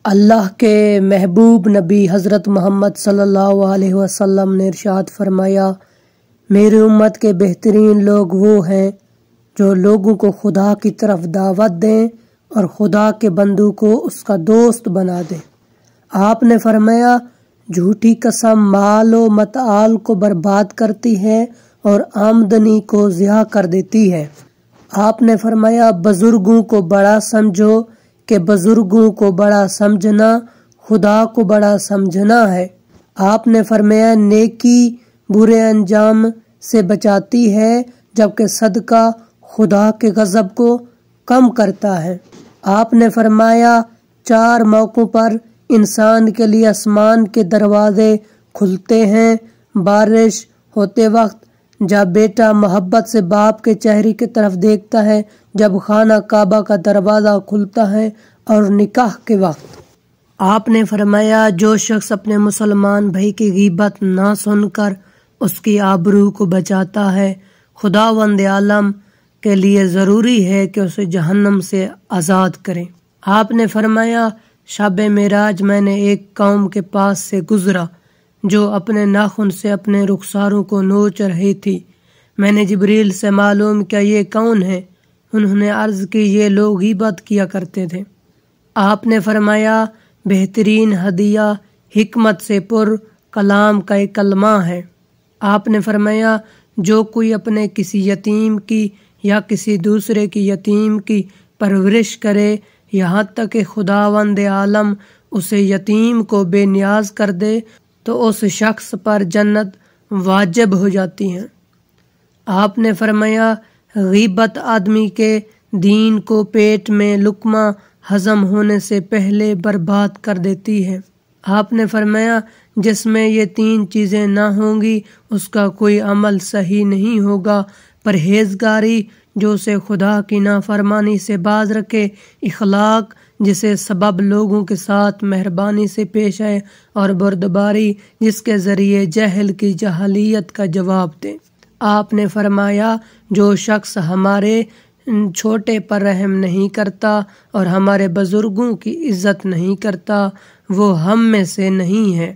اللہ کے محبوب نبی حضرت محمد صلی اللہ علیہ وسلم نے ارشاد فرمایا، میری امت کے بہترین لوگ وہ ہیں جو لوگوں کو خدا کی طرف دعوت دیں اور خدا کے بندوں کو اس کا دوست بنا دیں۔ آپ نے فرمایا، جھوٹی قسم مال و متعال کو برباد کرتی ہے اور آمدنی کو ضیاع کر دیتی ہے۔ آپ نے فرمایا، بزرگوں کو بڑا سمجھو کہ بزرگوں کو بڑا سمجھنا خدا کو بڑا سمجھنا ہے۔ آپ نے فرمایا، نیکی برے انجام سے بچاتی ہے جبکہ صدقہ خدا کے غضب کو کم کرتا ہے۔ آپ نے فرمایا، 4 موقعوں پر انسان کے لیے آسمان کے دروازے کھلتے ہیں: بارش ہوتے وقت، جب بیٹا محبت سے باپ کے چہرے کی طرف دیکھتا ہے، جب خانہ کعبہ کا دروازہ کھلتا ہے، اور نکاح کے وقت۔ آپ نے فرمایا، جو شخص اپنے مسلمان بھائی کی غیبت نہ سن کر اس کی آبرو کو بچاتا ہے، خداوند عالم کے لیے ضروری ہے کہ اسے جہنم سے آزاد کرے۔ آپ نے فرمایا، شب معراج میں نے ایک قوم کے پاس سے گزرا جو اپنے ناخن سے اپنے رخساروں کو نوچ رہی تھی۔ میں نے جبریل سے معلوم کیا یہ کون ہے؟ انہوں نے عرض کی، یہ لوگ غیبت کیا کرتے تھے۔ آپ نے فرمایا، بہترین ہدیہ حکمت سے پر کلام کا ایک کلمہ ہے۔ آپ نے فرمایا، جو کوئی اپنے کسی یتیم کی یا کسی دوسرے کی یتیم کی پرورش کرے یہاں تک کہ خداوند عالم اسے یتیم کو بے نیاز کر دے تو اس شخص پر جنت واجب ہو جاتی ہے۔ آپ نے فرمایا، غیبت آدمی کے دین کو پیٹ میں لقمہ ہضم ہونے سے پہلے برباد کر دیتی ہے۔ آپ نے فرمایا، جس میں یہ 3 چیزیں نہ ہوں گی اس کا کوئی عمل صحیح نہیں ہوگا: پرہیزگاری جو اسے خدا کی نافرمانی سے باز رکھے، اخلاق جسے سبب لوگوں کے ساتھ مہربانی سے پیش آئے، اور بردباری جس کے ذریعے جہل کی جہلیت کا جواب دے۔ آپ نے فرمایا، جو شخص ہمارے چھوٹے پر رحم نہیں کرتا اور ہمارے بزرگوں کی عزت نہیں کرتا وہ ہم میں سے نہیں ہے۔